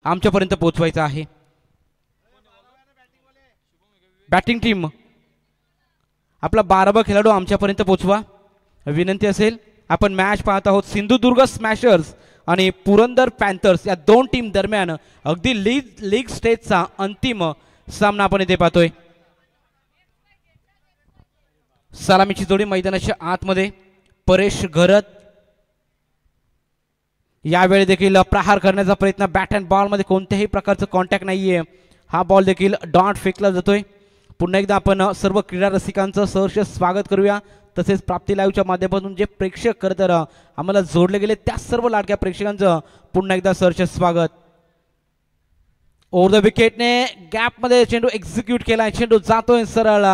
आमच्यापर्यंत पोहोचवायचा आहे। बॅटिंग टीम आपला 12वा खेळाडू आमच्यापर्यंत पोहोचवा विनंती असेल। आपण मॅच पाहत आहोत सिंधुदुर्ग स्मॅशर्स आणि पुरंदर पॅन्थर्स या दोन टीम दरम्यान अगदी लीग स्टेजचा अंतिम सामना आपण इथे पाहतोय। सलामीची जोडी मैदानाच्या आतमध्ये परेश घरत यावेळी देखील प्रहार करण्याचा प्रयत्न बॅट अँड बॉल मध्ये कोणत्याही प्रकारचं कॉन्टॅक्ट नाहीये। हा बॉल देखील डॉट फेकला जातोय। पुन्हा एकदा आपण सर्व क्रीडा रसिकांचं सहर्ष स्वागत करूया। तसेच प्राप्ती लाईव्हच्या माध्यमातून जे प्रेक्षक करतर आम्हाला जोडले गेले त्या सर्व लाडक्या प्रेक्षकांचं पुन्हा एकदा सहर्ष स्वागत। ओव्हर द विकेटने गॅप मध्ये चेंडू एक्झिक्यूट केला। चेंडू जातोय सरळ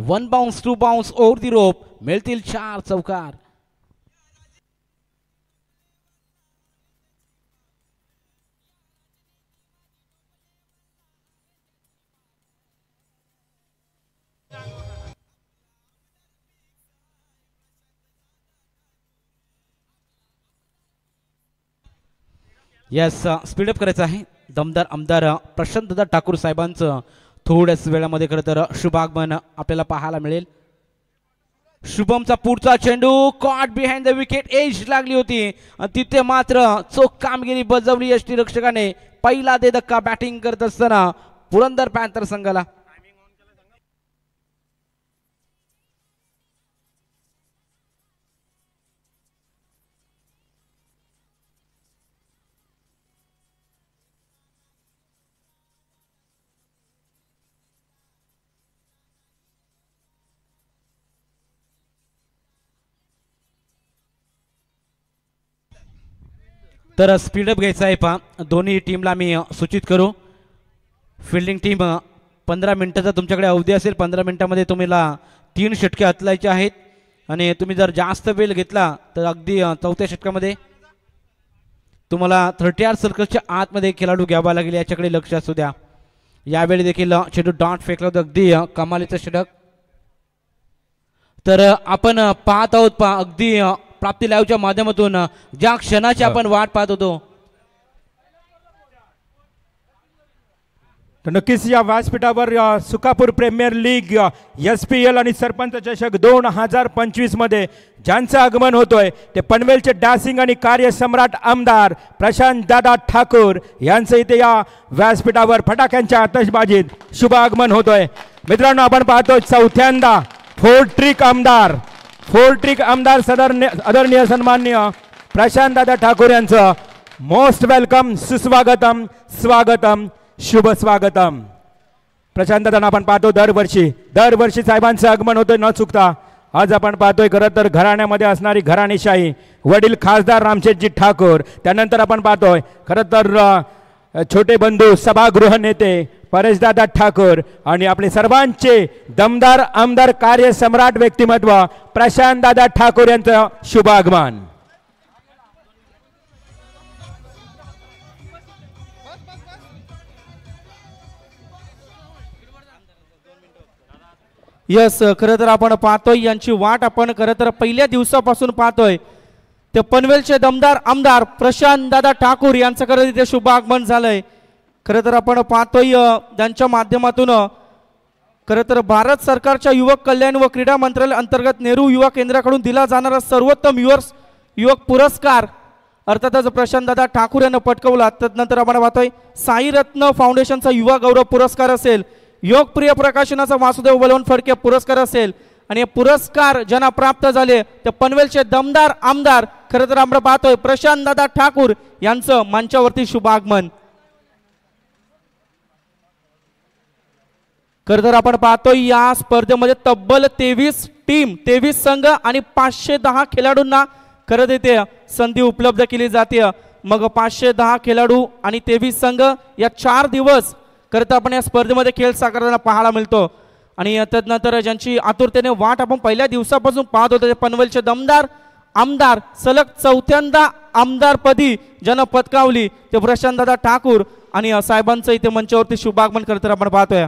1 बाउन्स 2 बाउन्स ओव्हर दी रोप मिळतील 4 चौकार। यस स्पीडअप करायचं आहे। दमदार आमदार प्रशांतदा ठाकूर साहेबांचं थोड्याच वेळामध्ये खरं तर शुभागमन आपल्याला पाहायला मिळेल। शुभमचा पुढचा चेंडू caught behind the wicket edge लागली होती तिथे मात्र चोख कामगिरी बजावली यष्टीरक्षकाने। पहिला दे धक्का बॅटिंग करत असताना पुरंदर पॅन्थर संघाला। तर स्पीडअप घ्यायचा आहे पहा दोन्ही टीमला मी सूचित करू। फिल्डिंग टीम 15 मिनिटाचा तुमच्याकडे अवधी असेल। 15 मिनिटांमध्ये तुम्हाला 3 षटके हातलायचे आहेत आणि तुम्ही जर जास्त वेळ घेतला तर अगदी चौथ्या षटकामध्ये तुम्हाला 30 सर्कलच्या आतमध्ये खेळाडू घ्यावा लागेल। याच्याकडे लक्ष असू द्या। यावेळी देखील चेंडू डॉट फेकला होता अगदी कमालीचं षटक। तर आपण पाहत आहोत पहा अगदी प्राप्ती लाईव्हच्या माध्यमातून ज्या क्षणाची आपण वाट पाहत होतो तर नक्कीच या व्यासपीठावर सुकापूर प्रीमियर लीग SPL आणि सरपंच चषक 2025 मध्ये ज्यांचं आगमन होतोय ते पनवेलचे डासिंग आणि कार्यसम्राट आमदार प्रशांत दादा ठाकूर यांचं इथे या व्यासपीठावर फटाक्यांच्या आतषबाजीत शुभ आगमन होतोय। मित्रांनो आपण पाहतोय चौथ्यांदा फोर ट्रिक आमदार आदरणीय सन्माननीय प्रशांत दादा ठाकूर यांचं मोस्ट वेलकम सुस्वागतम स्वागतम शुभ स्वागतम। प्रशांत दादा आपण पाहतो दरवर्षी साहेबांचं आगमन होतं न चुकता। आज आपण पाहतोय खरं तर घराण्यामध्ये असणारी घराणेशाही वडील खासदार रामशेठजी ठाकूर त्यानंतर आपण पाहतोय खरं तर छोटे बंधू सभागृह नेते परेशदादा ठाकूर आणि आपले सर्वांचे दमदार आमदार कार्यसम्राट व्यक्तिमत्व प्रशांत दादा ठाकूर यांचं शुभ आगमन। यस खरं तर आपण पाहतोय यांची वाट आपण खरं तर पहिल्या दिवसापासून पाहतोय। ते पनवेलचे दमदार आमदार प्रशांत दादा ठाकूर यांचं खरं तिथे शुभ आगमन झालंय। खरं तर आपण पाहतोय त्यांच्या माध्यमातून खरं तर भारत सरकारच्या युवक कल्याण व क्रीडा मंत्रालय अंतर्गत नेहरू युवा केंद्राकडून दिला जाणारा सर्वोत्तम युवक पुरस्कार अर्थातच प्रशांत दादा ठाकूर यांना पटकवला। त्यानंतर आपण पाहतोय साई रत्न फाउंडेशनचा युवा गौरव पुरस्कार असेल, योगप्रिय प्रकाशनाचा वासुदेव बलवंत फडके पुरस्कार असेल आणि हे पुरस्कार ज्यांना प्राप्त झाले ते पनवेलचे दमदार आमदार खरं तर आपण पाहतोय प्रशांत दादा ठाकूर यांचं मंचावरती शुभ आगमन। खरं तर आपण पाहतोय या स्पर्धेमध्ये तब्बल 23 संघ आणि 510 खेळाडूंना खरं तिथे संधी उपलब्ध केली जाते। मग 510 खेळाडू आणि 23 संघ या 4 दिवस खरं तर आपण या स्पर्धेमध्ये खेळ साकारताना पाहायला मिळतो। आणि त्यानंतर ज्यांची आतुरतेने वाट आपण पहिल्या दिवसापासून पाहत होतो ते पनवेलचे दमदार आमदार सलग चौथ्यांदा आमदारपदी ज्यांना पदकावली ते प्रशांत दादा ठाकूर आणि साहेबांचं इथे मंचावरती शुभ आगमन खरं तर आपण पाहतोय।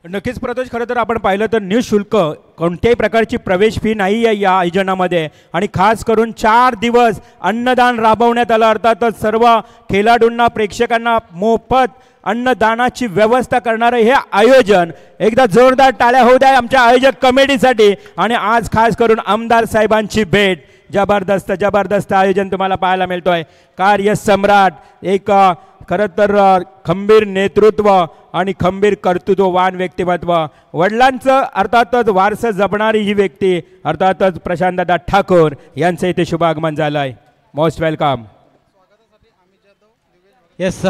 नक्कीच प्रतोष, खरं तर आपण पाहिलं तर निःशुल्क कोणत्याही प्रकारची प्रवेश फी नाही आहे या आयोजनामध्ये आणि खास करून 4 दिवस अन्नदान राबवण्यात आलं. अर्थातच सर्व खेळाडूंना प्रेक्षकांना मोफत अन्नदानाची व्यवस्था करणारं हे आयोजन. एकदा जोरदार टाळ्या होऊ द्या आमच्या आयोजक कमिटीसाठी. आणि आज खास करून आमदार साहेबांची भेट, जबरदस्त जबरदस्त आयोजन तुम्हाला पाहायला मिळतोय. कार्य सम्राट, एक खरं तर खंबीर नेतृत्व आणि खंबीर कर्तृत्ववान व्यक्तिमत्व, वडिलांचं अर्थातच वारसा जपणारी ही व्यक्ती अर्थातच प्रशांतदादा ठाकूर यांचं इथे शुभागमन झालं आहे. Most welcome. येस,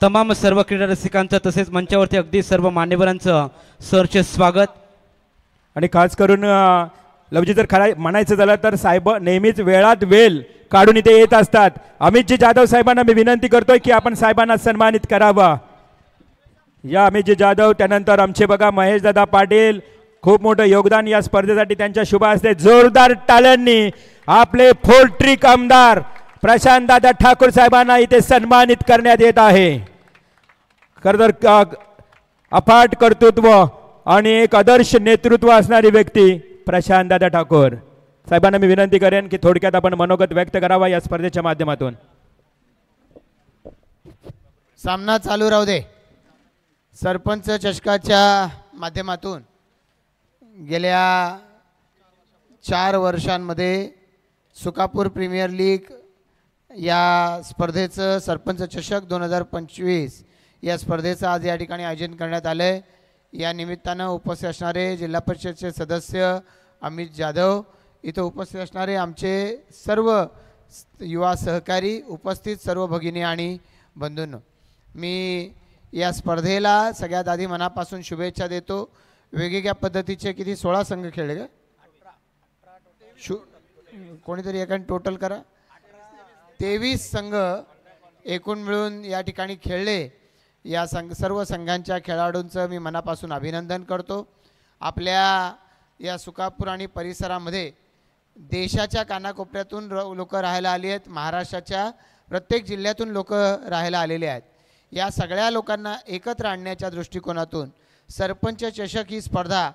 तमाम सर्व क्रीडा रसिकांचं तसेच मंचावरती अगदी सर्व मान्यवरांचं सहर्ष स्वागत. आणि खास करून लवजी जर खरं म्हणायचं झालं तर साहेब नेहमीच वेळात वेळ काढून इथे येत असतात. अमितजी जाधव साहेबांना मी विनंती करतोय की आपण साहेबांना सन्मानित करावं. या अमितजी जाधव, त्यानंतर आमचे बघा महेशदादा पाटील, खूप मोठं योगदान या स्पर्धेसाठी त्यांच्या शुभ हस्ते जोरदार टाळ्यांनी आपले फोर्ट्रिक आमदार प्रशांतदादा ठाकूर साहेबांना इथे सन्मानित करण्यात येत आहे. खरं तर अफाट कर्तृत्व आणि एक आदर्श नेतृत्व असणारी व्यक्ती प्रशांतदादा ठाकूर साहेबांना मी विनंती करेन की थोडक्यात आपण मनोगत व्यक्त करावा या स्पर्धेच्या माध्यमातून. सामना चालू राहू दे. सरपंच चषकाच्या माध्यमातून गेल्या 4 वर्षांमध्ये सुकापूर प्रीमियर लीग या स्पर्धेचं सरपंच चषक 2025 या स्पर्धेचं आज या ठिकाणी आयोजन करण्यात आलं आहे. या निमित्तानं उपस्थित असणारे जिल्हा परिषदचे सदस्य अमित जाधव, इथं उपस्थित असणारे आमचे सर्व युवा सहकारी, उपस्थित सर्व भगिनी आणि बंधूंनो, मी या स्पर्धेला सगळ्यात आधी मनापासून शुभेच्छा देतो. वेगवेगळ्या पद्धतीचे किती 16 संघ खेळले का? कोणीतरी एकाने टोटल करा. 23 संघ एकूण मिळून या ठिकाणी खेळले. या सर्व संघांच्या खेळाडूंचं मी मनापासून अभिनंदन करतो. आपल्या या सुकापूर आणि परिसरामध्ये देशाच्या कानाकोपऱ्यातून लोक राहायला आली आहेत. महाराष्ट्राच्या प्रत्येक जिल्ह्यातून लोक राहायला आलेले आहेत. या सगळ्या लोकांना एकत्र आणण्याच्या दृष्टिकोनातून सरपंच चषक ही स्पर्धा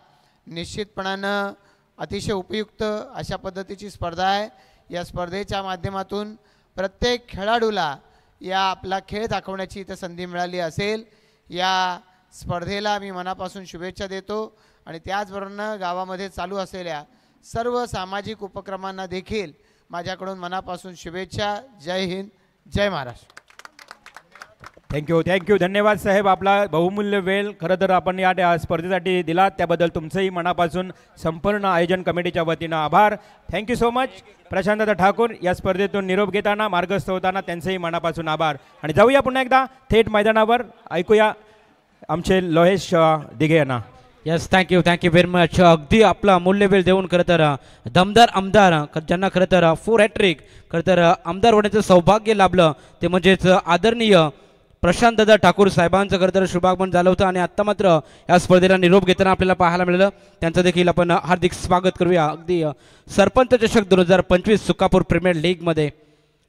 निश्चितपणानं अतिशय उपयुक्त अशा पद्धतीची स्पर्धा आहे. या स्पर्धेच्या माध्यमातून प्रत्येक खेळाडूला या आपला खेळ दाखवण्याची इथं संधी मिळाली असेल. या स्पर्धेला मी मनापासून शुभेच्छा देतो. आणि त्याचबरोबर गावामध्ये चालू असलेल्या सर्व सामाजिक उपक्रमांना देखील माझ्याकडून मनापासून शुभेच्छा. जय हिंद, जय महाराष्ट्र. थँक्यू थँक्यू, धन्यवाद साहेब. आपला बहुमूल्य वेळ खरं तर आपण या स्पर्धेसाठी दिला त्याबद्दल तुमचंही मनापासून संपूर्ण आयोजन कमिटीच्या वतीनं आभार. Thank you so much. प्रशांतदादा ठाकूर या स्पर्धेतून निरोप घेताना मार्गस्थ होताना त्यांचंही मनापासून आभार. आणि जाऊया पुन्हा एकदा थेट मैदानावर, ऐकूया आमचे लोहेश दिघे यांना. Yes, thank you very much. अगदी आपला अमूल्य वेळ देऊन खरं तर दमदार आमदार ज्यांना खरं तर 4 हॅट्रिक खरं तर आमदार होण्याचं सौभाग्य लाभलं ते म्हणजेच आदरणीय प्रशांतदादा ठाकूर साहेबांचं खरं तर शुभागमन झालं होतं. आणि आत्ता मात्र या स्पर्धेला निरोप घेताना आपल्याला पाहायला मिळालं. त्यांचं देखील आपण हार्दिक स्वागत करूया. अगदी सरपंच चषक 2025 सुकापूर प्रीमियर लीगमध्ये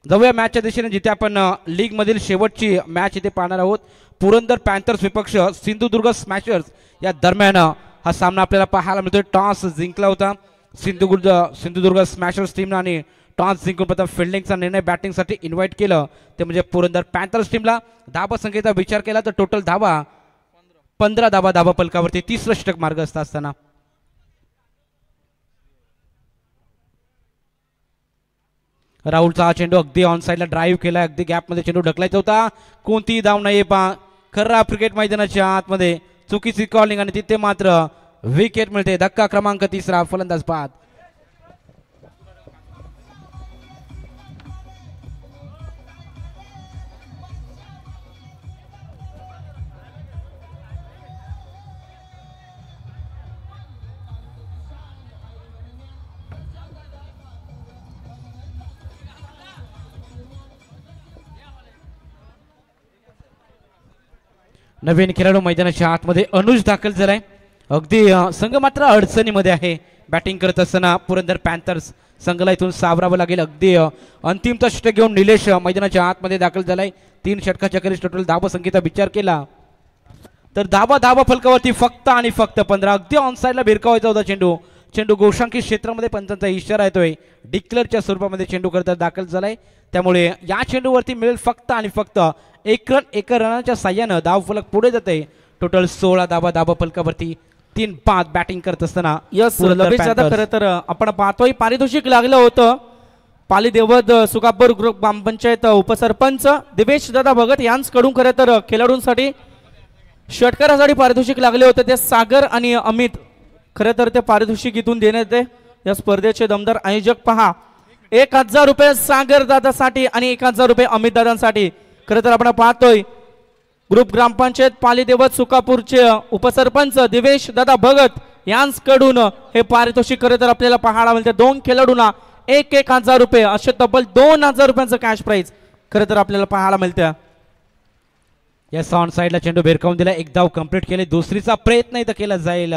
जाऊया मॅचच्या दिशेने, जिथे आपण लीगमधील शेवटची मॅच इथे पाहणार आहोत. पुरंदर पॅन्थर्स विपक्ष सिंधुदुर्ग स्मॅशर्स या दरम्यान हा सामना आपल्याला पाहायला मिळतोय. टॉस जिंकला होता सिंधुदुर्ग स्मॅशर्स टीमनं आणि टॉस जिंकून प्रथम फिल्डिंगचा निर्णय बॅटिंगसाठी इन्व्हाइट केलं ते म्हणजे पुरंदर पॅन्थर्स टीमला. धाबा संख्येचा विचार केला तर टोटल धाबा 15 धाबा फलकावरती 30 षटक मार्गस्थ असताना राहुलचा हा चेंडू अगदी ऑन साईडला ड्राईव्ह केला. अगदी गॅपमध्ये चेंडू ढकलायचा होता. कोणतीही धाव नाही पा खर्रा क्रिकेट मैदानाच्या आतमध्ये चुकीची कॉलिंग आणि तिथे मात्र विकेट मिळते. धक्का क्रमांक 3 फलंदाज बाद. नवीन खेळाडू मैदानाच्या आतमध्ये अनुज दाखल झालाय. अगदी संघ मात्र अडचणीमध्ये आहे. बॅटिंग करत असताना पुरंदर पॅन्थर्स संघाला इथून सावरावं लागेल. अगदी अंतिमचा षटक घेऊन निलेश मैदानाच्या आतमध्ये दाखल झालाय. 3 षटकाच्या करीस टोटल धाव संख्येचा विचार केला तर धाबा फलकावरती फक्त आणि फक्त 15. अगदी ऑन साईडला भिरकावायचा होता चेंडू. चेंडू गोशांकित क्षेत्रामध्ये पंचांचा इशारा येतोय. डिक्लेअरच्या स्वरूपामध्ये चेंडू करता दाखल झालाय. त्यामुळे या चेंडूवरती मिळेल फक्त आणि फक्त 1 रन. 1 रनाच्या साह्यानं धाव फलक पुढे जाते. टोटल 16 धाबा फलकावरती 3 बाद बॅटिंग करत असताना यस लबेश दादा, खरं तर आपण पाहतोय पारितोषिक लागलं होतं. पाली देवद सुकापूर ग्रुप ग्रामपंचायत उपसरपंच दिवेश दादा भगत यांच्याकडून खरं तर खेळाडूंसाठी षटकारासाठी पारितोषिक लागले होते. ते सागर आणि अमित खरं तर ते पारितोषिक इथून देण्यात येते. या स्पर्धेचे दमदार आयोजक पहा, 1000 रुपये सागर दादासाठी आणि 1000 रुपये अमित दादांसाठी. खरं तर आपण पाहतोय ग्रुप ग्रामपंचायत पाली देवत सुकापूरचे उपसरपंच दिवेश दादा भगत यांच्याकडून हे पारितोषिक खरं तर आपल्याला पाहायला मिळते. 2 खेळाडूंना 1000 रुपये असे तब्बल 2000 रुपयांचं कॅश प्राइज खरं तर आपल्याला पाहायला मिळतं. या ऑन साईडला चेंडू भिरकावून दिला. 1 धाव कंप्लीट केले. दुसरीचा प्रयत्न इथं केला जाईल.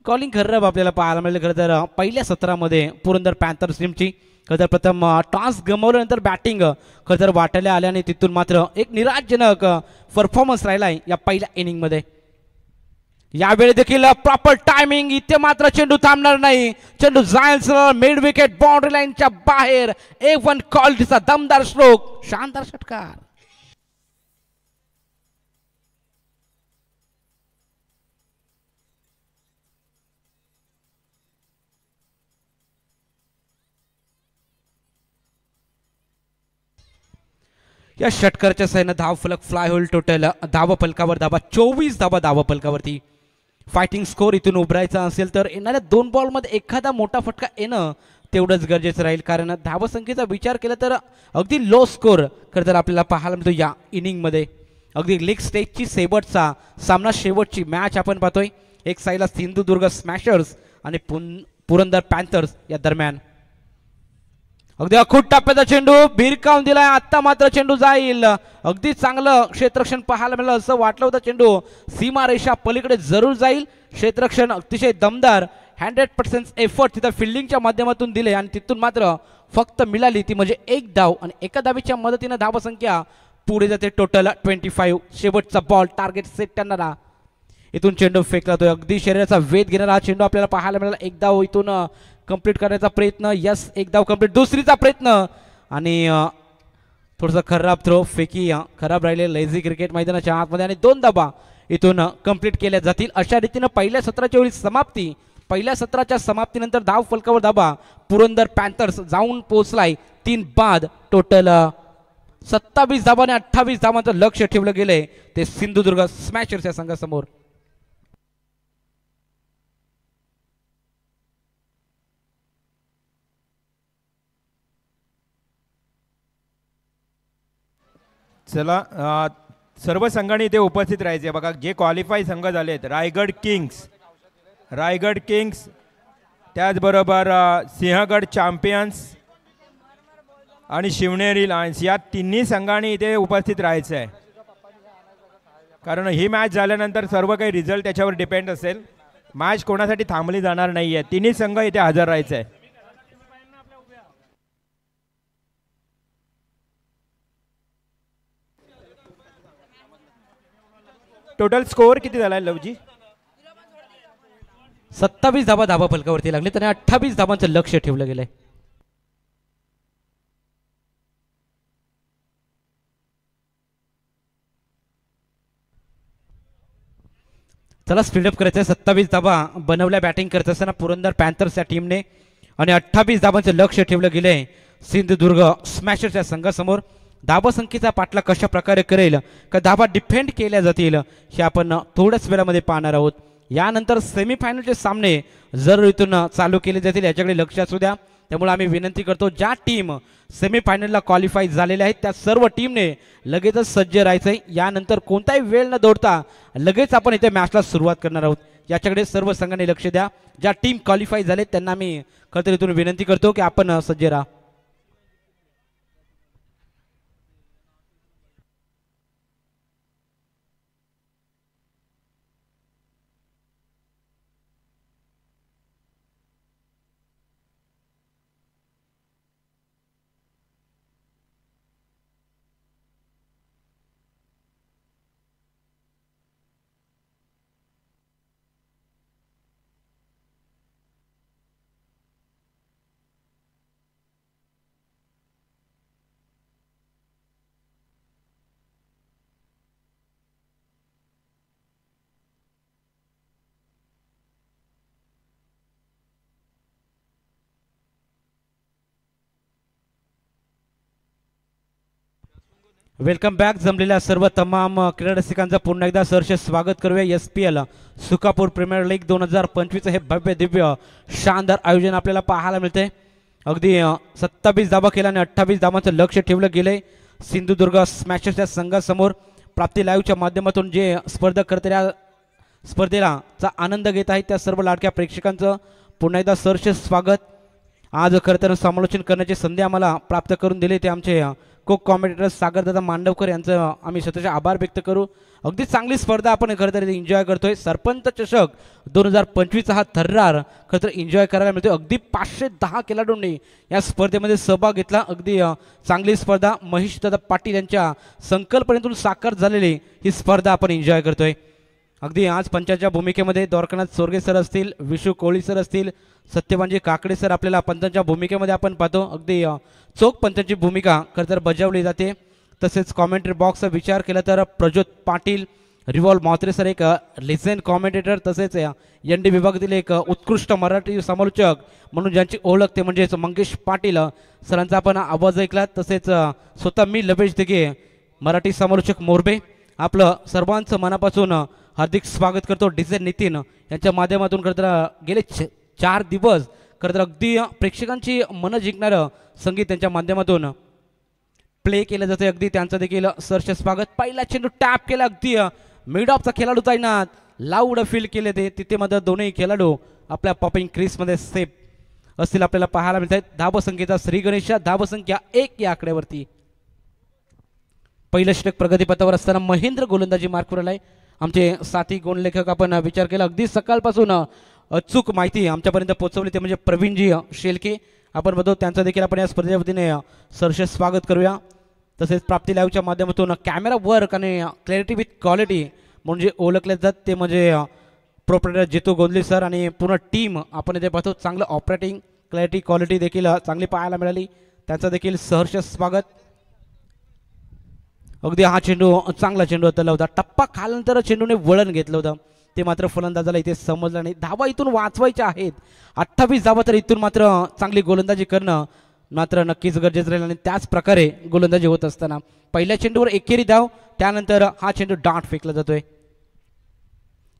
कॉलिंग खरं आपल्याला पाहायला मिळेल. खरं तर पहिल्या सत्रामध्ये पुरंदर पॅन्थर्स टीमची खरं तर प्रथम टॉस गमावल्यानंतर बॅटिंग खरं तर वाटायला आल्याने तिथून मात्र एक निराशजनक परफॉर्मन्स राहिला आहे या पहिल्या इनिंगमध्ये. यावेळी देखील प्रॉपर टायमिंग. इथे मात्र चेंडू थांबणार नाही. चेंडू जाईल मिड विकेट बाउंड्री लाईनच्या बाहेर. 1-1 क्वालिटीचा दमदार स्ट्रोक. शानदार षटकार. या षटकाराच्या साह्यानं धाव फलक फ्लाय होईल. टोटल धावा फलकावर 24 धावा फलकावरती. फायटिंग स्कोर इथून उभरायचा असेल तर येणाऱ्या 2 बॉलमध्ये एखादा मोठा फटका येणं तेवढंच गरजेचं राहील. कारण धावसंख्येचा विचार केला तर अगदी लो स्कोर खरं तर आपल्याला पाहायला मिळतो या इनिंगमध्ये. अगदी लीग स्टेजची शेवटचा सामना, शेवटची मॅच आपण पाहतोय. एक साईडला सिंधुदुर्ग स्मॅशर्स आणि पुरंदर पॅन्थर्स या दरम्यान. अगदी अखूट टप्प्याचा चेंडू भिरकावून दिलाय. आता मात्र चेंडू जाईल. अगदी चांगलं क्षेत्ररक्षण पाहायला मिळालं. असं वाटलं होतं चेंडू सीमारेषा पलीकडे जरूर जाईल. क्षेत्ररक्षण अतिशय दमदार 100% एफर्ट तिथं फिल्डिंगच्या माध्यमातून दिले आणि तिथून मात्र फक्त मिळाली ती म्हणजे 1 धाव. आणि एका धावीच्या मदतीनं धावसंख्या पुढे जाते. टोटल 25. शेवटचा बॉल टार्गेट सेट करणारा. इथून चेंडू फेकला तो अगदी शरीराचा वेध घेणारा हा चेंडू आपल्याला पाहायला मिळाला. 1 धाव इथून कंप्लीट करण्याचा प्रयत्न. यस 1 धाव कंप्लीट. दुसरीचा प्रयत्न आणि थोडंसं खराब थ्रो. फेकी खराब राहिले लेझी क्रिकेट मैदानाच्या आतमध्ये. आणि 2 धावा इथून कंप्लीट केल्या जातील. अशा रीतीनं पहिल्या सत्राच्या वेळी समाप्ती. पहिल्या सत्राच्या समाप्तीनंतर धाव फलकावर धाबा पुरंदर पॅन्थर्स जाऊन पोहोचलाय 3 बाद. टोटल 27 धावा आणि 28 धावांचं लक्ष ठेवलं गेलंय ते सिंधुदुर्ग स्मॅशर्स या संघासमोर. चला सर्व संघांनी इथे उपस्थित राहायचे. बघा जे क्वालिफाय संघ झालेत, रायगड किंग्स त्याचबरोबर सिंहगड चॅम्पियन्स आणि शिवनेरी लायन्स या तिन्ही संघांनी इथे उपस्थित राहायचं आहे. कारण ही मॅच झाल्यानंतर सर्व काही रिझल्ट त्याच्यावर डिपेंड असेल. मॅच कोणासाठी थांबली जाणार नाही आहे. तिन्ही संघ इथे हजर राहायचं आहे. टोटल स्कोअर किती झालाय लवजी? 27 धावा फलकावरती लागले आणि 28 धावांचं लक्ष ठेवलं गेलंय. चला स्पीडअप करायचं. 27 धावा बनवल्या बॅटिंग करत असताना पुरंदर पॅन्थर्स या टीमने आणि 28 धावांचं लक्ष ठेवलं गेलंय सिंधुदुर्ग स्मॅशर्सच्या संघासमोर. धावसंख्येचा पाठला कशा प्रकारे करेल, का धावा डिफेंड केल्या जातील हे आपण थोड्याच वेळामध्ये पाहणार आहोत. यानंतर सेमीफायनलचे सामने जर इथून चालू केले जातील याच्याकडे लक्ष असू द्या. त्यामुळे आम्ही विनंती करतो ज्या टीम सेमीफायनलला क्वालिफाय झालेल्या आहेत त्या सर्व टीमने लगेचच सज्ज राहायचंय. यानंतर कोणताही वेळ न दौडता लगेच आपण इथे मॅचला सुरुवात करणार आहोत. याच्याकडे सर्व संघांनी लक्ष द्या. ज्या टीम क्वालिफाय झालेत त्यांना आम्ही खरं तर इथून विनंती करतो की आपण सज्ज राहा. वेलकम बॅक जमलेल्या सर्व तमाम क्रीडा रसिकांचं पुन्हा एकदा सहर्ष स्वागत करूया. SPL सुकापूर प्रीमियर लीग 2025 हे भव्य दिव्य शानदार आयोजन आपल्याला पाहायला मिळते. अगदी 27 धावा केल्या आणि 28 धावांचं लक्ष ठेवलं गेलंय सिंधुदुर्ग स्मॅशर्सच्या संघासमोर. प्राप्ती लाईव्हच्या माध्यमातून जे स्पर्धक करते त्या स्पर्धेला चा आनंद घेत आहेत त्या सर्व लाडक्या प्रेक्षकांचं पुन्हा एकदा सहर्ष स्वागत. आज खरं तर समालोचन करण्याची संधी आम्हाला प्राप्त करून दिली ते आमचे को कॉमेंटेटर सागरदादा मांडवकर यांचं आम्ही स्वतःचे आभार व्यक्त करू. अगदी चांगली स्पर्धा आपण खरं तर एन्जॉय करतोय. सरपंच चषक 2025 हा थर्रार खरं तर एन्जॉय करायला मिळतोय. अगदी 510 खेळाडूंनी या स्पर्धेमध्ये सहभाग घेतला. अगदी चांगली स्पर्धा महेशदादा पाटील यांच्या संकल्पनेतून साकार झालेली ही स्पर्धा आपण एन्जॉय करतोय. अगदी आज पंचाच्या भूमिकेमध्ये द्वारकानाथ सोरगे सर असतील, विशू कोळी सर असतील, सत्यवानजी काकडे सर आपल्याला पंचांच्या भूमिकेमध्ये आपण पाहतो. अगदी चोख पंचांची भूमिका खरं तर बजावली जाते. तसेच कॉमेंट्री बॉक्सचा विचार केला तर प्रज्योत पाटील, रिव्हॉल्व म्हात्रे सर एक लिजेंड कॉमेंटेटर, तसेच ND विभागातील एक उत्कृष्ट मराठी समालोचक म्हणून ज्यांची ओळख ते म्हणजेच मंगेश पाटील सरांचा आपण आवाज ऐकला. तसेच स्वतः मी लवेश दिघे मराठी समालोचक मोरबे आपलं सर्वांचं मनापासून हार्दिक स्वागत करतो. डीजे नितीन यांच्या माध्यमातून खरं गेले 4 दिवस खरं अगदी प्रेक्षकांची मनं जिंकणारं संगीत त्यांच्या माध्यमातून प्ले केलं जातं. अगदी त्यांचं देखील सहर्ष स्वागत. पहिला चेंडू टॅप केला, अगदी मिड ऑफचा खेळाडू तैनात, लाऊड फील केले ते तिथे मध्ये दोन्ही खेळाडू आपल्या पॉपिंग क्रीजमध्ये सेफ असतील आपल्याला पाहायला मिळत आहेत. धावसंख्येचा श्री गणेश धावसंख्या 1 या आकड्यावरती. पहिलं षटक प्रगतीपथावर असताना महेंद्र गोलंदाजी मार्कवर आलाय. आमचे साथी गोणलेखक आपण विचार केला अगदी सकाळपासून अचूक माहिती आमच्यापर्यंत पोहोचवली ते म्हणजे प्रवीणजी शेलके आपण बघतो. त्यांचं देखील आपण या स्पर्धेच्या वतीने सहर्ष स्वागत करूया. तसेच प्राप्ती लाईव्हच्या माध्यमातून कॅमेरा वर्क आणि क्लॅरिटी विथ क्वालिटी म्हणजे ओळखले जातात ते म्हणजे प्रोपरेटर जितू गोंदली सर आणि पूर्ण टीम आपण इथे पाहतो. चांगलं ऑपरेटिंग क्लॅरिटी क्वालिटी देखील चांगली पाहायला मिळाली. त्यांचं देखील सहर्ष स्वागत. अगदी हा चेंडू चांगला चेंडू होता होता. टप्पा खाल्यानंतर चेंडूने वळण घेतलं होतं ते मात्र फलंदाजाला इथे समजलं नाही. धावा इथून वाचवायच्या आहेत. 28 धावा तर इथून मात्र चांगली गोलंदाजी करणं मात्र नक्कीच गरजेचं राहील आणि त्याच प्रकारे गोलंदाजी होत असताना पहिल्या चेंडूवर एकेरी धाव, त्यानंतर हा चेंडू डाट फेकला जातोय.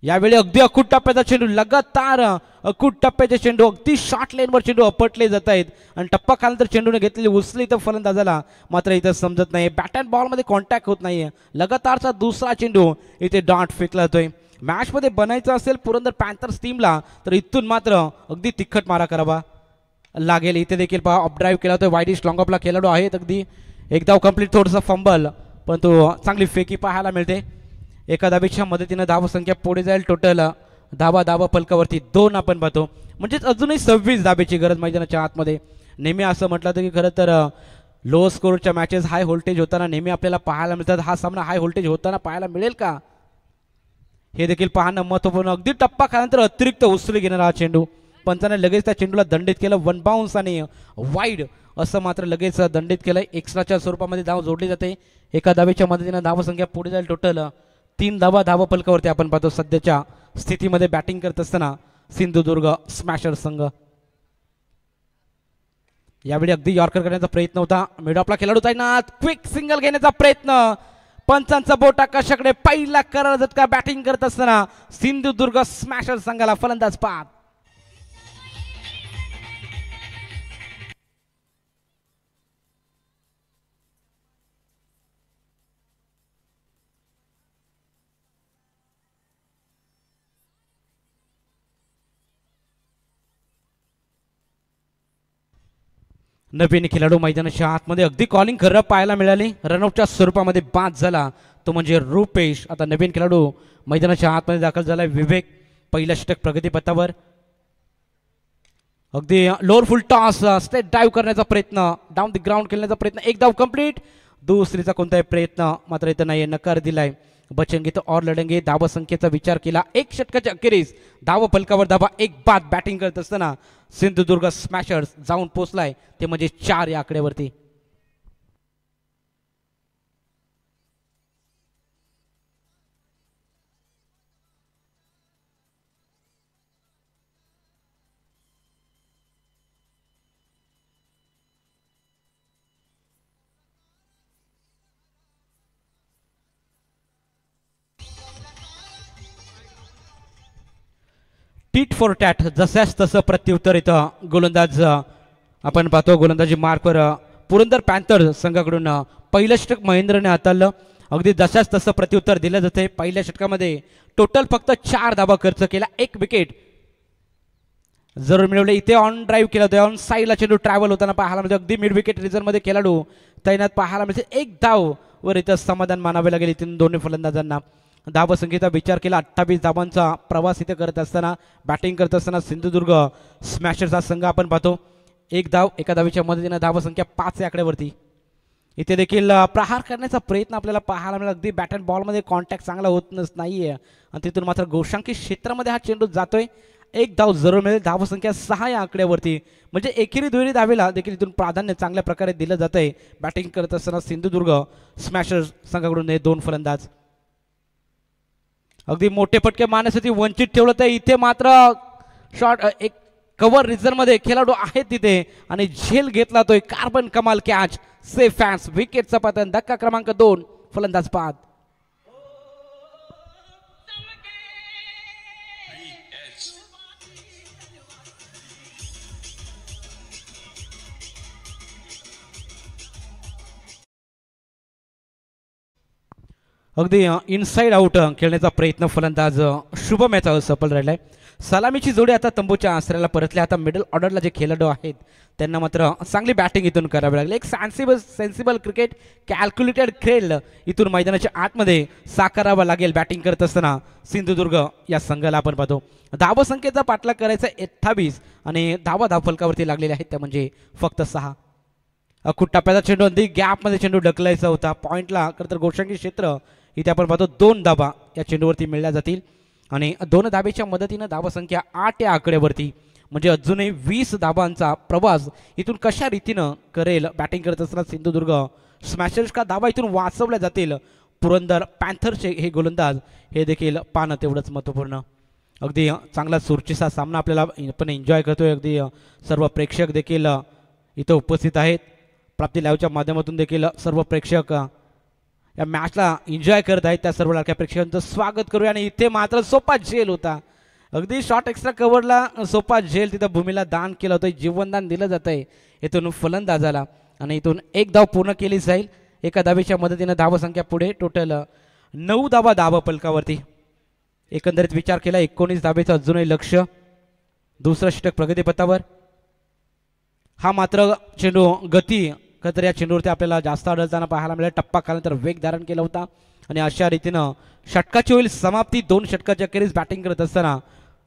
यावेळी अगदी अकूट टप्प्याचा चेंडू लगातार अकूट टप्प्याचे चेंडू अगदी शॉर्ट लाईनवर चेंडू अपटले जात आहेत आणि टप्पा खाल्यानंतर चेंडूने घेतलेली उचली तर फलंदाजाला मात्र इथं समजत नाही. बॅट अँड बॉलमध्ये कॉन्टॅक्ट होत नाहीये. लगातारचा दुसरा चेंडू इथे डाट फेकला जातोय. मॅचमध्ये बनायचं असेल पुरंदर पॅन्थर्स टीमला तर इथून मात्र अगदी तिखट मारा करावा लागेल. इथे देखील पहा अप ड्राईव्ह केला होता. वाईडिश लॉंग ऑफला खेळाडू आहेत. अगदी एक धाव कंप्लीट, थोडंसं फंबल पण तो चांगली फेकी पाहायला मिळते. एका धावेच्या मदतीनं धावसंख्या पुढे जाईल. टोटल धावा फलकावरती 2 आपण पाहतो. म्हणजेच अजूनही 26 धावेची गरज मैदानाच्या आतमध्ये. नेहमी असं म्हटलं होतं की खरं तर लो स्कोरच्या मॅचेस हाय व्होल्टेज होताना नेहमी आपल्याला पाहायला मिळतात. हा सामना हाय व्होल्टेज होताना पाहायला मिळेल का हे देखील पाहणं महत्त्वपूर्ण. अगदी टप्पा खाल्यानंतर अतिरिक्त उसळी घेणारा हा चेंडू पंचाने लगेच त्या चेंडूला दंडित केलं. 1 बाउन्स आणि वाईड असं मात्र लगेच दंडित केलंय. एक्स्ट्राच्या स्वरूपामध्ये धाव जोडली जाते. एका धावेच्या मदतीनं धावसंख्या पुढे जाईल. टोटल 3 धावा फलकावरती आपण पाहतो. सध्याच्या स्थितीमध्ये बॅटिंग करत असताना सिंधुदुर्ग स्मॅशर संघ. यावेळी अगदी यॉर्कर करण्याचा प्रयत्न होता. मिडऑफला खेळाडू तैनात, क्विक सिंगल घेण्याचा प्रयत्न. पंचांचा बोट आकाशाकडे. पहिला करार झटका बॅटिंग करत असताना सिंधुदुर्ग स्मॅशर संघाला फलंदाज पाहत. नवीन खेळाडू मैदानाच्या आतमध्ये अगदी कॉलिंग खरं पाहायला मिळाली. रनआउटच्या स्वरूपामध्ये बाद झाला तो म्हणजे रुपेश. आता नवीन खेळाडू मैदानाच्या आतमध्ये दाखल झाला विवेक. पहिला षटक प्रगतीपथावर. अगदी लोअर फुल टॉस स्टेट ड्राईव्ह करण्याचा प्रयत्न, डाऊन द ग्राउंड खेळण्याचा प्रयत्न. एक धाव कंप्लीट. दुसरीचा कोणताही प्रयत्न मात्र इथं नाही, नकार दिलाय. बचेंगे तो और लढेंगे. धावसंख्येचा विचार केला. 1 षटकाच्या अखेरीस धाव फलकावर धावा 1 बाद बॅटिंग करत असताना सिंधुदुर्ग स्मॅशर्स जाऊन पोचलाय ते म्हणजे 4 या आकड्यावरती. टीट फॉर टॅट जशाच तसं प्रत्युत्तर इथं गोलंदाज आपण पाहतो गोलंदाजी मार्कवर पुरंदर पॅन्थर संघाकडून पहिलं षटक महेंद्रने हाताळलं. अगदी जशाच तसं प्रत्युत्तर दिलं जाते. पहिल्या षटकामध्ये टोटल फक्त 4 धावा खर्च केला, 1 विकेट जरूर मिळवले. इथे ऑन ड्राईव्ह केला होता, ऑन साईडला चेंडू ट्रॅव्हल होताना पाहायला मिळते. अगदी मिड विकेट रिझनमध्ये खेळाडू तैनात पाहायला मिळते. 1 धाव वर इथं समाधान मानावे लागेल इथून दोन्ही फलंदाजांना. धावसंख्येचा विचार केला 28 धावांचा प्रवास इथे करत असताना बॅटिंग करत असताना सिंधुदुर्ग स्मॅशर्सचा संघ आपण पाहतो. 1 धाव एका धावीच्या मदतीने धावसंख्या 5 या आकड्यावरती. इथे देखील प्रहार करण्याचा प्रयत्न आपल्याला पाहायला मिळेल. अगदी बॅट अँड बॉलमध्ये कॉन्टॅक्ट चांगला होत नाहीये आणि तिथून मात्र गोशांकी क्षेत्रामध्ये हा चेंडू जातोय. 1 धाव जरूर मिळेल. धावसंख्या 6 या आकड्यावरती. म्हणजे एकेरी दुहेरी धावेला देखील इथून प्राधान्य चांगल्या प्रकारे दिलं जात आहे. बॅटिंग करत असताना सिंधुदुर्ग स्मॅशर्स संघाकडून हे 2 फलंदाज अगदी मोठे फटके मारण्यासाठी वंचित ठेवलं. तर इथे मात्र शॉट एक कव्हर रिझन मध्ये खेळाडू आहेत तिथे आणि झेल घेतला तो कार्बन कमाल कॅच सेफ फॅन्स विकेटचा पतन. धक्का क्रमांक 2 फलंदाज बाद. अगदी इनसाइड आउट खेळण्याचा प्रयत्न फलंदाज शुभम याचा सफल राहिलाय. सलामीची जोडी आता तंबूच्या आसऱ्याला परतली. आता मिडल ऑर्डरला जे खेळाडू आहेत त्यांना मात्र चांगली बॅटिंग इथून करावी लागली. एक सेन्सिबल क्रिकेट कॅल्क्युलेटेड खेळ इथून मैदानाच्या आतमध्ये साकारावा लागेल. बॅटिंग करत असताना सिंधुदुर्ग या संघाला आपण पाहतो. धावसंख्येचा पाठलाग करायचा 28 आणि धावा फलकावरती लागलेले आहेत त्या म्हणजे फक्त 6. अखूट टप्प्याचा चेंडू अगदी गॅपमध्ये चेंडू ढकलायचा होता पॉईंटला. खरं तर गोशांकी क्षेत्र इथे आपण पाहतो 2 धावा या चेंडूवरती मिळल्या जातील आणि 2 धावेच्या मदतीनं धावसंख्या 8 या आकड्यावरती. म्हणजे अजूनही 20 धावांचा प्रवास इथून कशा रीतीनं करेल बॅटिंग करत असताना सिंधुदुर्ग स्मॅशर्स का धावा इथून वाचवल्या जातील पुरंदर पॅन्थरचे हे गोलंदाज हे देखील पाहणं तेवढंच महत्त्वपूर्ण. अगदी चांगला चुरशीचा सामना आपल्याला पण एन्जॉय करतोय. अगदी सर्व प्रेक्षक देखील इथं उपस्थित आहेत. प्राप्ती लाईव्हच्या माध्यमातून देखील सर्व प्रेक्षक या मॅचला एन्जॉय करत आहेत. त्या सर्व लाडक्या प्रेक्षकांचं स्वागत करूया. आणि इथे मात्र सोपा झेल होता. अगदी शॉर्ट एक्स्ट्रा कव्हरला सोपा झेल तिथं भूमीला दान केलं होतं. जीवनदान दिलं जात आहे इथून फलंदाजाला आणि इथून 1 धाव पूर्ण केली जाईल. एका धावेच्या मदतीनं धावसंख्या पुढे टोटल 9 धावा धाव फलकावरती. एकंदरीत विचार केला 19 धावेचं अजूनही लक्ष. दुसरं षटक प्रगतीपथावर. हा मात्र चेंडू गती तर या चेंडूवरती आपल्याला जास्त आढळताना पाहायला मिळेल. टप्पा खाल्यानंतर वेग धारण केला होता आणि अशा रीतीनं षटकाची होईल समाप्ती. 2 षटकाच्या अखेरीस बॅटिंग करत असताना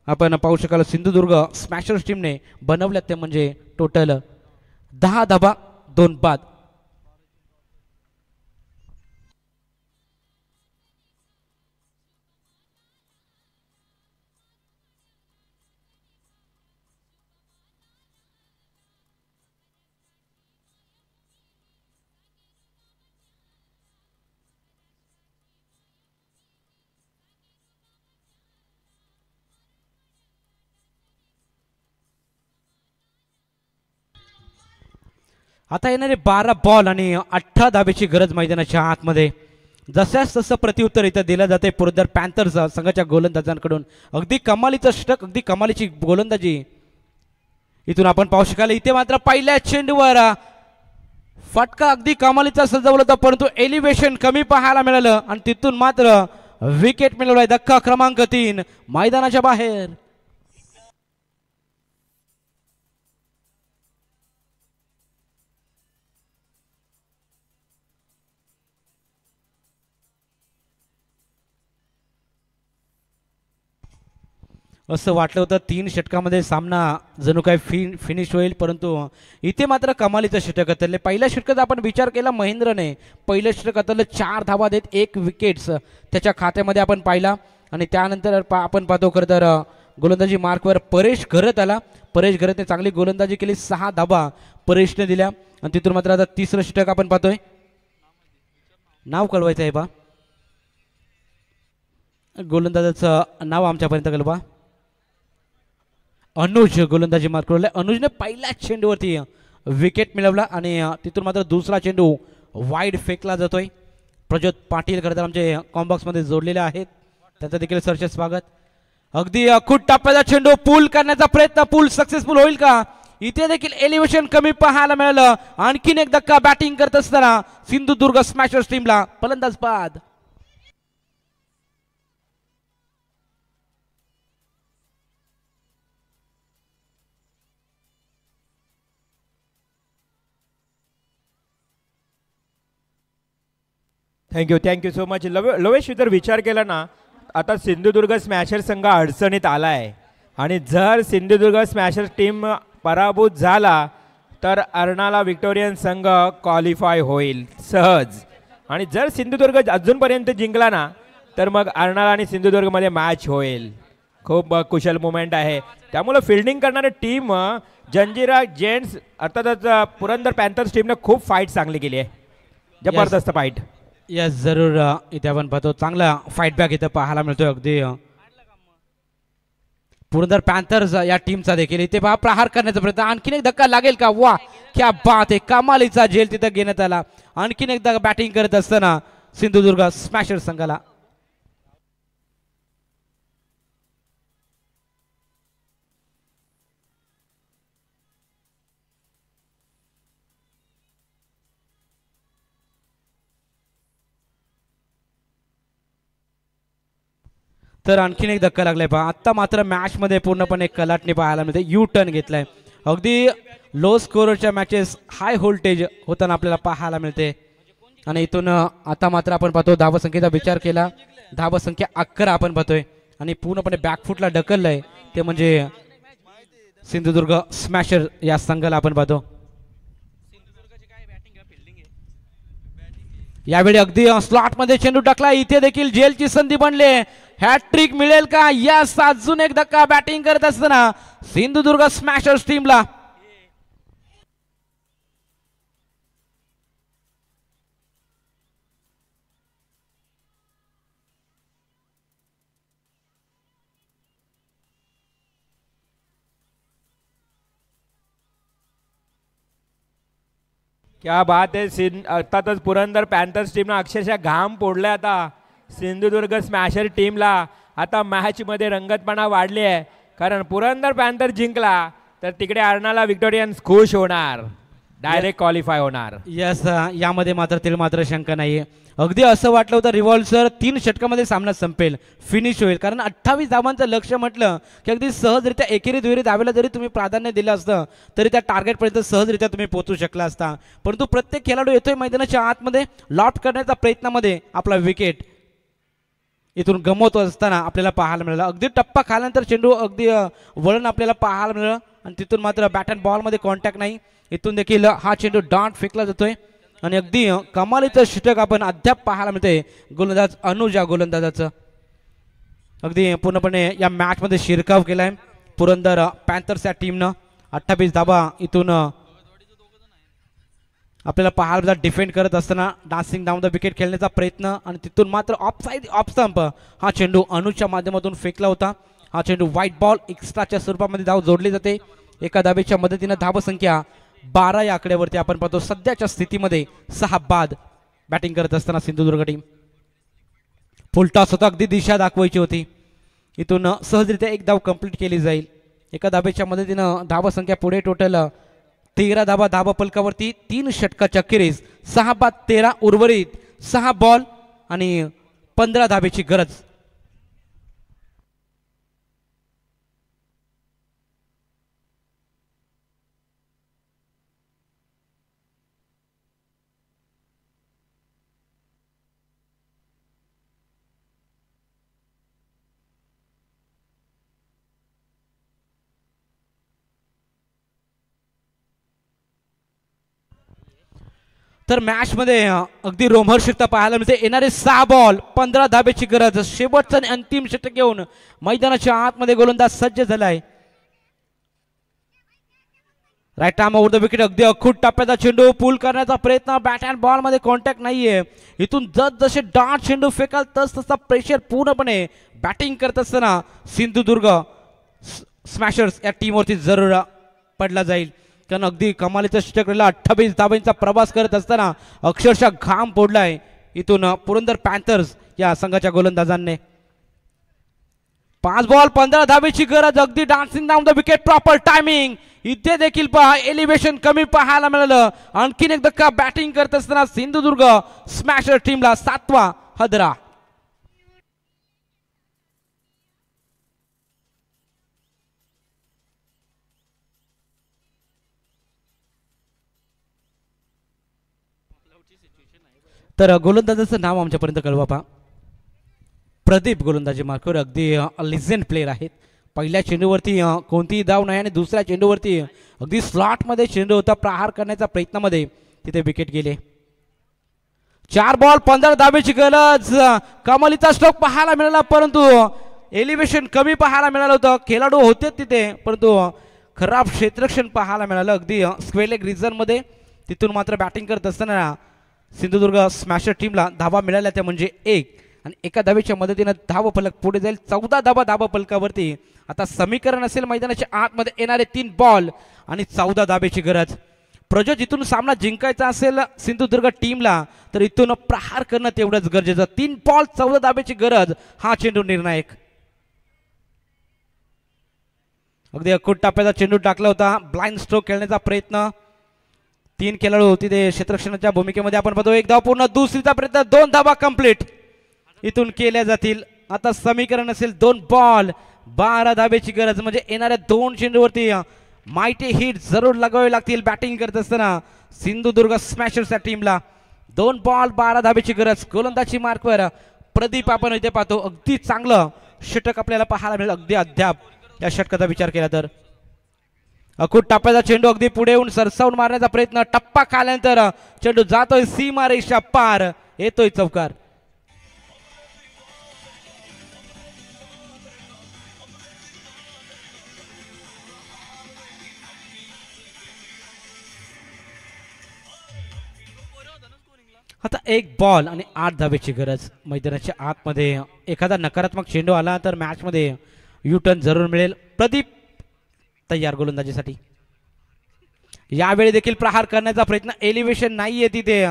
आपण पाहू शकाल सिंधुदुर्ग स्मॅशर्स टीमने बनवल्यात ते म्हणजे टोटल 10 धावा 2 बाद. आता येणारे 12 बॉल आणि 18 धावेची गरज मैदानाच्या आतमध्ये. जशाच तसं प्रत्युत्तर इथं दिलं जाते पुरंदर पॅन्थर्स संघाच्या गोलंदाजांकडून. अगदी कमालीचं षटक अगदी कमालीची गोलंदाजी इथून आपण पाहू शकाल. इथे मात्र पहिल्या चेंडूवर फटका अगदी कमालीचा सजवला होता परंतु एलिव्हेशन कमी पाहायला मिळालं आणि तिथून मात्र विकेट मिळवलाय. धक्का क्रमांक 3 मैदानाच्या बाहेर. असं वाटलं होतं 3 षटकामध्ये सामना जणू काय फिनिश होईल परंतु इथे मात्र कमालीचं षटक हाताळले. पहिल्या षटकाचा आपण विचार केला महेंद्रने पहिलं षटक हाताळलं 4 धावा देत 1 विकेट्स त्याच्या खात्यामध्ये आपण पाहिला आणि त्यानंतर आपण पाहतो खरं तर गोलंदाजी मार्कवर परेश घरत आला. परेश घरतने चांगली गोलंदाजी केली 6 धावा परेशने दिल्या आणि तिथून मात्र आता 3रं षटक आपण पाहतोय. नाव कळवायचं आहे बा गोलंदाजाचं नाव आमच्यापर्यंत कळवा. अनुज गोलंदाजी मार्कवर. अनुजने पहिल्या चेंडूवरती विकेट मिळवला आणि तिथून मात्र दुसरा चेंडू वाईड फेकला जातोय. प्रज्योत पाटील खरं तर आमचे कॉम्बॉक्समध्ये जोडलेले आहेत त्यांचं देखील सरचे स्वागत. अगदी अखूट टप्प्याचा चेंडू पूल करण्याचा प्रयत्न, पूल सक्सेसफुल होईल का? इथे देखील एलिव्हेशन कमी पाहायला मिळालं. आणखीन एक धक्का बॅटिंग करत असताना सिंधुदुर्ग स्मॅशर्स टीमला. फलंदाज बाद. Thank you so much लवेश. जर विचार केला ना, आता सिंधुदुर्ग स्मॅशर संघ अडचणीत आला आहे आणि जर सिंधुदुर्ग स्मॅशर टीम पराभूत झाला तर अर्नाला विक्टोरियन संघ क्वालिफाय होईल सहज. आणि जर सिंधुदुर्ग अजूनपर्यंत जिंकला ना तर मग अर्नाला आणि सिंधुदुर्गमध्ये मॅच होईल. खूप कुशल मुवमेंट आहे. त्यामुळे फिल्डिंग करणारी टीम जंजिरा जेंट्स अर्थातच पुरंदर पॅन्थर्स टीमने खूप फाईट चांगली केली आहे. जबरदस्त फाईट. यस जरूर. इथे आपण पाहतो चांगला फाईट बॅक इथं पाहायला मिळतोय. अगदी पुरंदर पॅन्थर्स या टीमचा देखील इथे पहा प्रहार करण्याचा प्रयत्न. आणखीन एक धक्का लागेल का? वा क्या बात आहे. कमालीचा झेल तिथं घेण्यात आला. आणखीन एकदा बॅटिंग करत असताना सिंधुदुर्ग स्मॅशर संघाला. तर आणखीन एक धक्का लागलाय पहा. आत्ता मात्र मॅच मध्ये पूर्णपणे कलाटणी पाहायला मिळते. यू टर्न घेतलाय. अगदी लो स्कोरच्या मॅचेस हाय व्होल्टेज होताना आपल्याला पाहायला मिळते. आणि इथून आता मात्र आपण पाहतो धावसंख्येचा विचार केला, धावसंख्या 11 आपण पाहतोय. आणि पूर्णपणे बॅकफुटला ढकललंय ते म्हणजे सिंधुदुर्ग स्मॅशर या संघाला आपण पाहतो. यावेळी अगदी स्लॉट मध्ये चेंडू टाकला. इथे देखील जेलची संधी बनले. हॅट्रिक मिळेल का? यस. अजून एक धक्का बॅटिंग करत असताना सिंधुदुर्ग स्मॅशर्स टीमला. क्या बात आहे. अर्थातच पुरंदर पॅन्थर्स टीमनं अक्षरशः घाम फोडलाय आता सिंधुदुर्ग स्मॅशर टीमला. आता मॅचमध्ये रंगतपणा वाढली आहे कारण पुरंदर पॅन्थर जिंकला तर तिकडे अर्नाला विक्टोरियन्स खुश होणार, डायरेक्ट क्वालिफाय होणार. यस. यामध्ये मात्र शंका नाहीये. अगदी असं वाटलं होतं रिव्हॉल्सर 3 षटकामध्ये सामना संपेल, फिनिश होईल. कारण 28 धावांचं लक्ष्य म्हटलं की अगदी सहजरित्या एकेरी दुहेरी धावेला जरी तुम्ही प्राधान्य दिलं असतं तरी त्या टार्गेटपर्यंत सहजरित्या तुम्ही पोहोचू शकला असता. परंतु प्रत्येक खेळाडू येतोय मैदानाच्या आतमध्ये लॉट करण्याच्या प्रयत्नामध्ये आपला विकेट इथून गमवत असताना आपल्याला पाहायला मिळालं. अगदी टप्पा खाल्यानंतर चेंडू अगदी वळण आपल्याला पाहायला मिळालं आणि तिथून मात्र बॅट अँड बॉलमध्ये कॉन्टॅक्ट नाही. इथून देखील हा चेंडू डॉट फेकला जातोय आणि अगदी कमालीचं षटक आपण अद्याप पाहायला मिळते गोलंदाज अनुजा गोलंदाजाचं. अगदी पूर्णपणे या मॅचमध्ये शिरकाव केलाय पुरंदर पॅन्थर्स या टीमनं. 28 धावा इथून आपल्याला पाहायला डिफेंड करत असताना डान्सिंग डाऊन द विकेट खेळण्याचा प्रयत्न आणि तिथून मात्र ऑफ साइड ऑफ स्टंप हा चेंडू अनुच्या माध्यमातून फेकला होता. हा चेंडू व्हाईट बॉल एक्स्ट्राच्या स्वरूपामध्ये धाव जोडली जाते. एका धावेच्या मदतीनं धावसंख्या 12 या आकड्यावरती आपण पाहतो. सध्याच्या स्थितीमध्ये 6 बाद बॅटिंग करत असताना सिंधुदुर्ग टीम. फुलटॉस होता, अगदी दिशा दाखवायची होती. इथून सहजरित्या एक धाव कंप्लीट केली जाईल. एका धावेच्या मदतीनं धावसंख्या पुढे टोटल 13 धावा धावफलकावरती. 3 षटकाच्या अखेरीस 6 बाद 13 उर्वरित 6 बॉल आणि 15 धावेची गरज. तर मॅच मध्ये अगदी रोमहर्षकता पाहायला मिळते. येणारे 6 बॉल 15 धाब्याची गरज. शेवटचं आणि अंतिम षटक घेऊन मैदानाच्या आतमध्ये गोलंदाज सज्ज झालाय. Right arm over the wicket. अगदी अखूट टप्प्याचा चेंडू पूल करण्याचा प्रयत्न. बॅट अँड बॉल मध्ये कॉन्टॅक्ट नाहीये. इथून जसे डार्ट चेंडू फेकाल तसा प्रेशर पूर्णपणे बॅटिंग करत असताना सिंधुदुर्ग स्मॅशर्स या टीमवरती जरूर पडला जाईल. कारण अगदी कमालीचं षटक 28 धावांचा प्रवास करत असताना अक्षरशः घाम फोडलाय इथून पुरंदर पॅन्थर्स या संघाच्या गोलंदाजांनी. 5 बॉल 15 धावेची गरज. अगदी dancing down the wicket, proper timing. इथे देखील पहा एलिव्हेशन कमी पाहायला मिळालं. आणखीन एक धक्का बॅटिंग करत असताना सिंधुदुर्ग स्मॅशर टीमला 7वा हदरा. तर गोलंदाजाचं नाव आमच्यापर्यंत कळवा पहा. प्रदीप गोलंदाजी मार्कवर अगदी लिजेंड प्लेयर आहेत. पहिल्या चेंडूवरती कोणतीही धाव नाही आणि दुसऱ्या चेंडूवरती अगदी स्लॉटमध्ये चेंडू होता. प्रहार करण्याच्या प्रयत्नामध्ये तिथे विकेट गेले. 4 बॉल 15 धावेची गरज. कमालीचा स्ट्रोक पाहायला मिळाला परंतु एलिव्हेशन कमी पाहायला मिळालं होतं. खेळाडू होते तिथे परंतु खराब क्षेत्ररक्षण पाहायला मिळालं अगदी स्क्वेलेग रिझनमध्ये. तिथून मात्र बॅटिंग करत असताना सिंधुदुर्ग स्मॅशर टीमला धावा मिळाल्या त्या म्हणजे 1 आणि एका धावेच्या मदतीनं धाव फलक पुढे जाईल. 14 धावा फलकावरती. आता समीकरण असेल मैदानाच्या आतमध्ये येणारे 3 बॉल आणि 14 धावेची गरज. प्रज्योत इथून सामना जिंकायचा असेल सिंधुदुर्ग टीमला तर इथून प्रहार करणं तेवढंच गरजेचं. 3 बॉल 14 धावेची गरज. हा चेंडू निर्णायक. अगदी अखूट टाप्याचा चेंडू टाकला होता. ब्लाइंड स्ट्रोक खेळण्याचा प्रयत्न. 3 खेळाडू तिथे क्षेत्ररक्षणाच्या भूमिकेमध्ये आपण पाहतो. 1 धाव पूर्ण. दुसरीचा प्रयत्न. 2 धावा कंप्लीट इथून केल्या जातील. आता समीकरण असेल 2 बॉल 12 धावेची गरज म्हणजे येणाऱ्या 2 चेंडूवरती माइटी हिट जरूर लगावे लागतील बॅटिंग करत असताना सिंधुदुर्ग स्मॅशर्सच्या टीमला. 2 बॉल 12 धावेची गरज. गोलंदाजी मार्कवर प्रदीप आपण इथे पाहतो. अगदी चांगलं षटक आपल्याला पाहायला मिळेल. अगदी अद्याप या षटकाचा विचार केला तर अखूट टप्प्याचा चेंडू अगदी पुढे येऊन सरसावून मारण्याचा प्रयत्न. टप्पा खाल्यानंतर चेंडू जातोय सीमा रेषा पार. येतोय चौकार. आता 1 बॉल आणि 8 धावेची गरज. मैदानाच्या आतमध्ये एखादा नकारात्मक चेंडू आला तर मॅच मध्ये यू टर्न जरूर मिळेल. प्रदीप तयार गोलंदाजीसाठी. यावेळी देखील प्रहार करण्याचा प्रयत्न. एलिव्हेशन नाहीये तिथे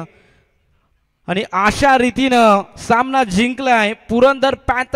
आणि अशा रीतीनं सामना जिंकलाय पुरंदर पॅन्थर.